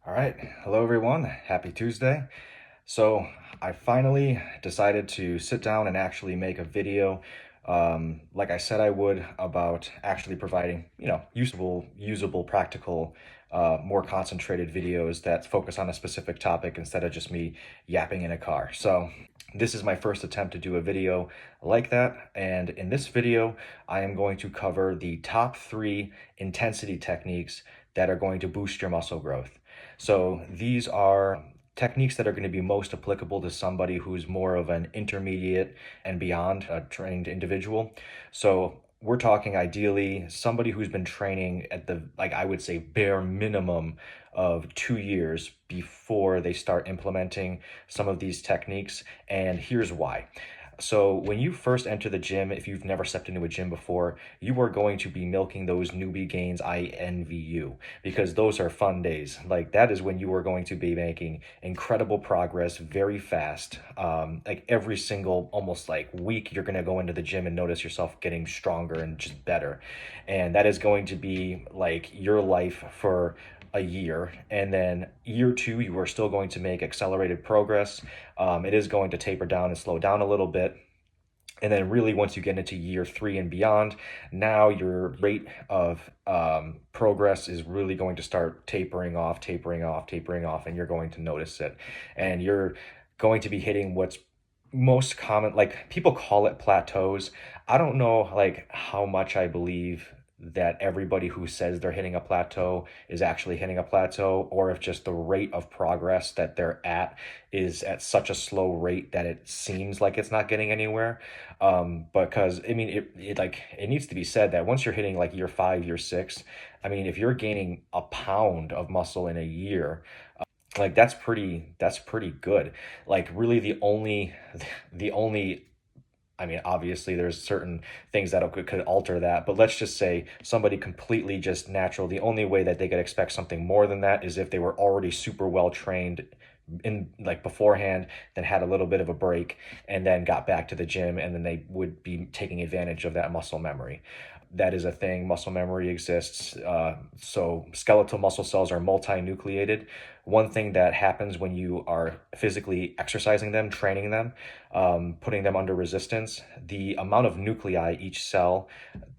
All right. Hello, everyone. Happy Tuesday. So, I finally decided to sit down and actually make a video, like I said I would, about actually providing, usable, practical, more concentrated videos that focus on a specific topic instead of just me yapping in a car. So, this is my first attempt to do a video like that. And in this video, I am going to cover the top 3 intensity techniques that are going to boost your muscle growth. So these are techniques that are going to be most applicable to somebody who's more of an intermediate and beyond a trained individual. So we're talking ideally somebody who's been training at the, like I would say, bare minimum of 2 years before they start implementing some of these techniques. And here's why. So when you first enter the gym, if you've never stepped into a gym before, you are going to be milking those newbie gains. I envy you, because those are fun days. Like that is when you are going to be making incredible progress very fast. Like every single almost like week, you're going to go into the gym and notice yourself getting stronger and just better. And that is going to be like your life for a year. And then year 2, you are still going to make accelerated progress. It is going to taper down and slow down a little bit. And then really once you get into year 3 and beyond, now your rate of progress is really going to start tapering off, tapering off, tapering off, and you're going to notice it. And you're going to be hitting what's most common, like people call it plateaus. I don't know like how much I believe that everybody who says they're hitting a plateau is actually hitting a plateau, or if just the rate of progress that they're at is at such a slow rate that it seems like it's not getting anywhere. Because I mean, it needs to be said that once you're hitting like year 5, year 6, I mean, if you're gaining a pound of muscle in a year, like that's pretty good. Like really the only I mean, obviously, there's certain things that could alter that, but let's just say somebody completely just natural. The only way that they could expect something more than that is if they were already super well trained in like beforehand, then had a little bit of a break, and then got back to the gym, and then they would be taking advantage of that muscle memory. That is a thing. Muscle memory exists. So skeletal muscle cells are multinucleated. One thing that happens when you are physically exercising them, training them, putting them under resistance, the amount of nuclei each cell,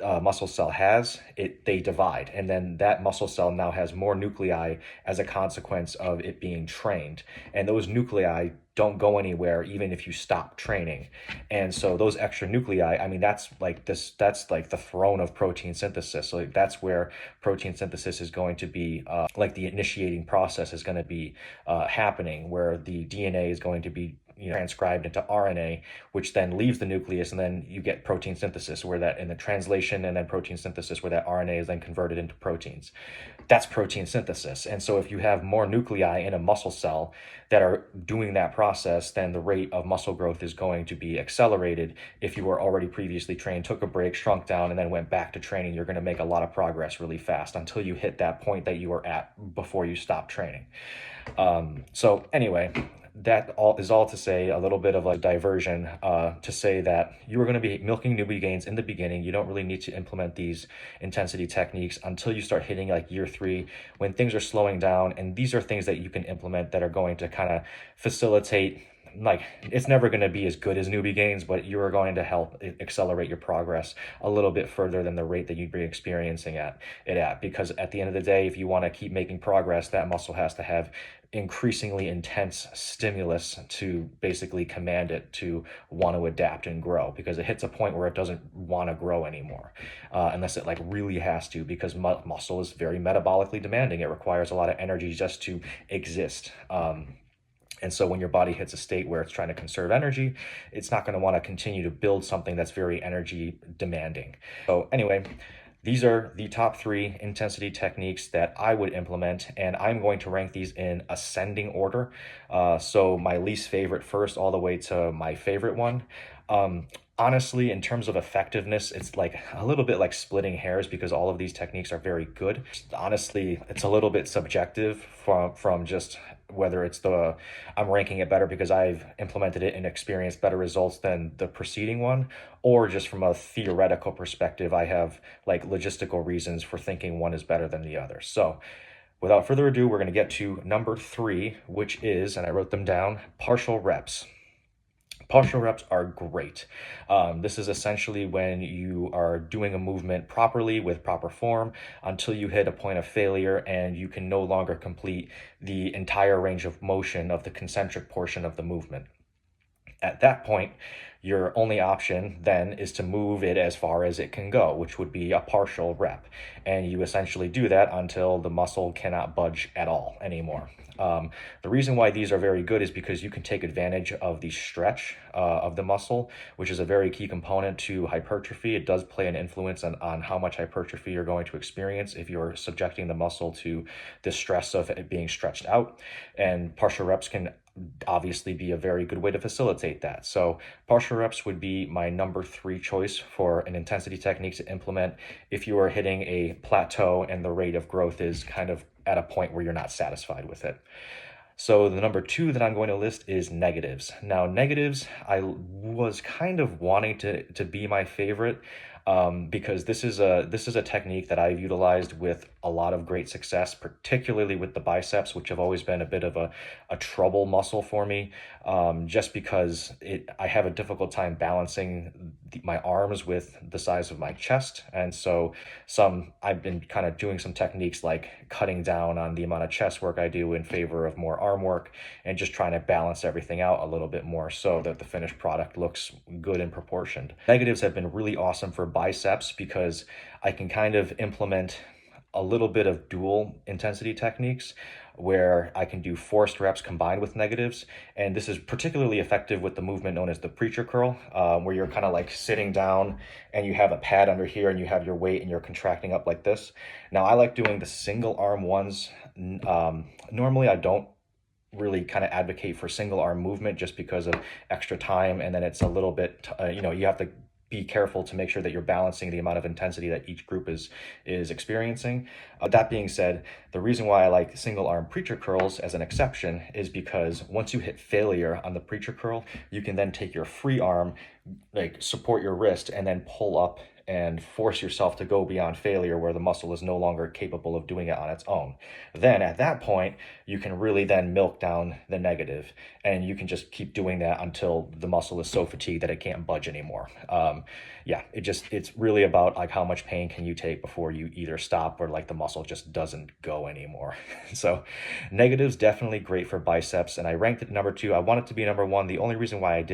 muscle cell has, they divide, and then that muscle cell now has more nuclei as a consequence of it being trained, and those nuclei don't go anywhere even if you stop training. And so those extra nuclei, I mean, that's like the throne of protein synthesis. So like, that's where protein synthesis is going to be, like the initiating process is going to be happening, where the DNA is going to be transcribed into RNA, which then leaves the nucleus, and then you get protein synthesis, where that in the translation, and then protein synthesis, where that RNA is then converted into proteins. That's protein synthesis. And so if you have more nuclei in a muscle cell that are doing that process, then the rate of muscle growth is going to be accelerated. If you were already previously trained, took a break, shrunk down, and then went back to training, you're going to make a lot of progress really fast until you hit that point that you were at before you stopped training. So anyway, that all is all to say a little bit of a diversion, to say that you are going to be milking newbie gains in the beginning. You don't really need to implement these intensity techniques until you start hitting like year 3, when things are slowing down. And these are things that you can implement that are going to kind of facilitate, like it's never going to be as good as newbie gains, but you are going to help accelerate your progress a little bit further than the rate that you'd be experiencing at, because at the end of the day, if you want to keep making progress, that muscle has to have increasingly intense stimulus to basically command it to want to adapt and grow, because it hits a point where it doesn't want to grow anymore, unless it like really has to, because muscle is very metabolically demanding. It requires a lot of energy just to exist. And so when your body hits a state where it's trying to conserve energy, it's not going to want to continue to build something that's very energy demanding. So anyway, these are the top 3 intensity techniques that I would implement, and I'm going to rank these in ascending order. So my least favorite first, all the way to my favorite one. Honestly, in terms of effectiveness, it's like a little bit like splitting hairs, because all of these techniques are very good. Honestly, it's a little bit subjective from just whether it's the I'm ranking it better because I've implemented it and experienced better results than the preceding one, or just from a theoretical perspective, I have like logistical reasons for thinking one is better than the other. So Without further ado, we're going to get to number 3, which is, and I wrote them down, partial reps. Partial reps are great. This is essentially when you are doing a movement properly with proper form until you hit a point of failure and you can no longer complete the entire range of motion of the concentric portion of the movement. At that point, your only option then is to move it as far as it can go, which would be a partial rep. And you essentially do that until the muscle cannot budge at all anymore. The reason why these are very good is because you can take advantage of the stretch of the muscle, which is a very key component to hypertrophy. It does play an influence on how much hypertrophy you're going to experience if you're subjecting the muscle to the stress of it being stretched out. And partial reps can obviously be a very good way to facilitate that. So partial reps would be my number 3 choice for an intensity technique to implement if you are hitting a plateau and the rate of growth is kind of at a point where you're not satisfied with it. So the number 2 that I'm going to list is negatives. Now negatives, I was kind of wanting to be my favorite because this is a technique that I've utilized with a lot of great success, particularly with the biceps, which have always been a bit of a trouble muscle for me, just because I have a difficult time balancing my arms with the size of my chest. And so I've been kind of doing some techniques like cutting down on the amount of chest work I do in favor of more arm work and just trying to balance everything out a little bit more so that the finished product looks good and proportioned. Negatives have been really awesome for biceps because I can kind of implement a little bit of dual intensity techniques where I can do forced reps combined with negatives. And this is particularly effective with the movement known as the preacher curl, where you're kind of like sitting down and you have a pad under here and you have your weight and you're contracting up like this. Now I like doing the single arm ones. Normally I don't really kind of advocate for single arm movement just because of extra time, and then it's a little bit you have to be careful to make sure that you're balancing the amount of intensity that each group is experiencing. That being said, the reason why I like single arm preacher curls as an exception is because once you hit failure on the preacher curl, you can then take your free arm, like support your wrist, and then pull up and force yourself to go beyond failure where the muscle is no longer capable of doing it on its own. Then at that point, you can really then milk down the negative, and you can just keep doing that until the muscle is so fatigued that it can't budge anymore. It's really about like how much pain can you take before you either stop or like the muscle just doesn't go anymore. So negatives definitely great for biceps, and I ranked it number 2. I want it to be number 1. The only reason why it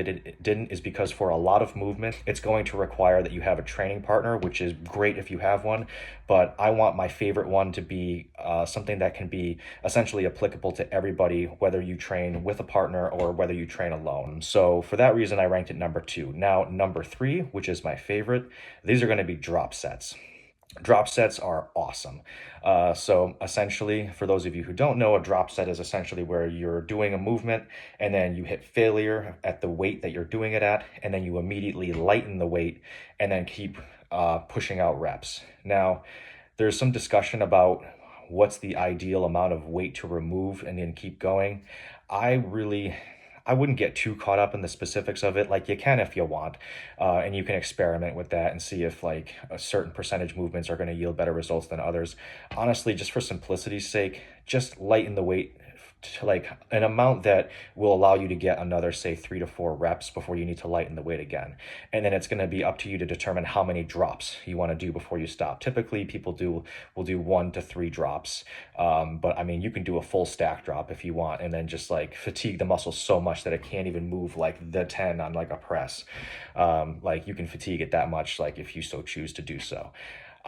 didn't is because for a lot of movement, it's going to require that you have a training partner, which is great if you have one, but I want my favorite one to be something that can be essentially applicable to everybody, whether you train with a partner or whether you train alone. So for that reason, I ranked it number 2. Now, number 3, which is my favorite, these are going to be drop sets. Drop sets are awesome. So essentially, for those of you who don't know, a drop set is essentially where you're doing a movement and then you hit failure at the weight that you're doing it at, and then you immediately lighten the weight and then keep pushing out reps. Now, there's some discussion about what's the ideal amount of weight to remove and then keep going. I wouldn't get too caught up in the specifics of it. Like you can if you want, and you can experiment with that and see if like a certain percentage movements are going to yield better results than others. Honestly, just for simplicity's sake, just lighten the weight to like an amount that will allow you to get another, say, 3 to 4 reps before you need to lighten the weight again. And then it's going to be up to you to determine how many drops you want to do before you stop. Typically, people will do 1 to 3 drops. But I mean, you can do a full stack drop if you want, and then just like fatigue the muscle so much that it can't even move like the 10 on like a press. Like you can fatigue it that much, like if you so choose to do so.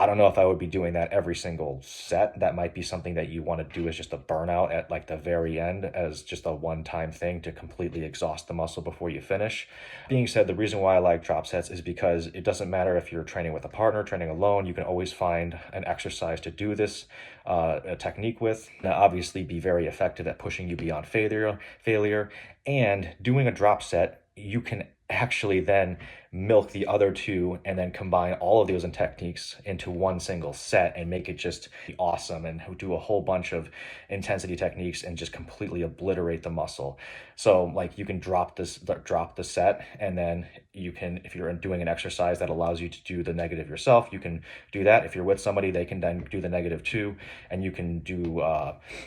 I don't know if I would be doing that every single set. That might be something that you want to do as just a burnout at like the very end as just a one-time thing to completely exhaust the muscle before you finish. Being said, the reason why I like drop sets is because it doesn't matter if you're training with a partner, training alone, you can always find an exercise to do this a technique with. Now, obviously be very effective at pushing you beyond failure, and doing a drop set, you can actually then milk the other two and then combine all of those techniques into one single set and make it just awesome, and do a whole bunch of intensity techniques and just completely obliterate the muscle. So like you can drop the set, and then you can, if you're doing an exercise that allows you to do the negative yourself, you can do that. If you're with somebody, they can then do the negative too, and you can do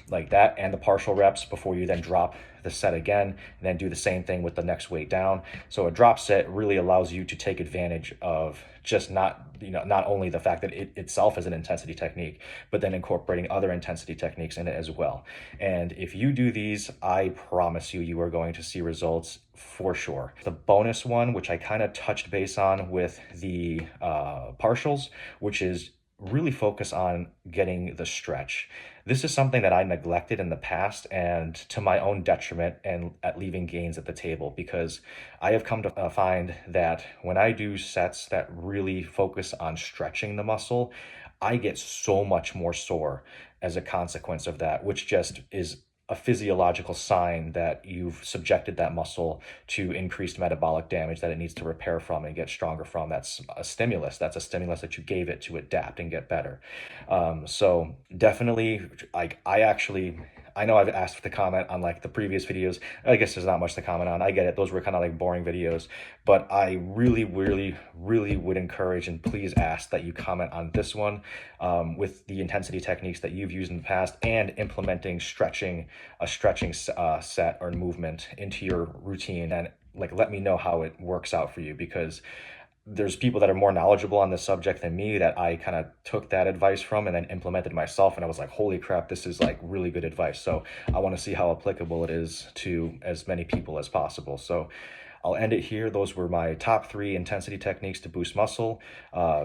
like that and the partial reps before you then drop the set again, and then do the same thing with the next weight down. So a drop set really allows you to take advantage of just not only the fact that it itself is an intensity technique, but then incorporating other intensity techniques in it as well. And if you do these, I promise you, you are going to see results for sure. The bonus one, which I kind of touched base on with the partials, which is really focus on getting the stretch. This is something that I neglected in the past, and to my own detriment, and at leaving gains at the table, because I have come to find that when I do sets that really focus on stretching the muscle, I get so much more sore as a consequence of that, which just is a physiological sign that you've subjected that muscle to increased metabolic damage that it needs to repair from and get stronger from. That's a stimulus. That's a stimulus that you gave it to adapt and get better. So definitely, like I know I've asked to comment on like the previous videos. I guess there's not much to comment on. I get it. Those were kind of like boring videos, but I really, really, really would encourage and please ask that you comment on this one with the intensity techniques that you've used in the past, and implementing a stretching set or movement into your routine, and like let me know how it works out for you, because there's people that are more knowledgeable on this subject than me that I kind of took that advice from and then implemented myself, and I was like, holy crap, this is like really good advice. So I want to see how applicable it is to as many people as possible. So I'll end it here. Those were my top 3 intensity techniques to boost muscle.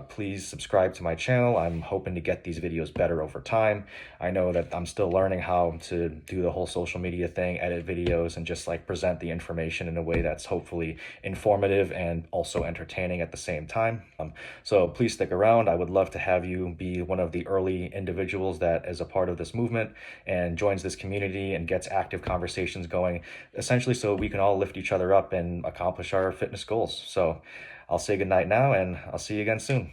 Please subscribe to my channel. I'm hoping to get these videos better over time. I know that I'm still learning how to do the whole social media thing, edit videos, and just like present the information in a way that's hopefully informative and also entertaining at the same time. So please stick around. I would love to have you be one of the early individuals that is a part of this movement and joins this community and gets active conversations going, essentially so we can all lift each other up and accomplish our fitness goals. So I'll say goodnight now, and I'll see you again soon.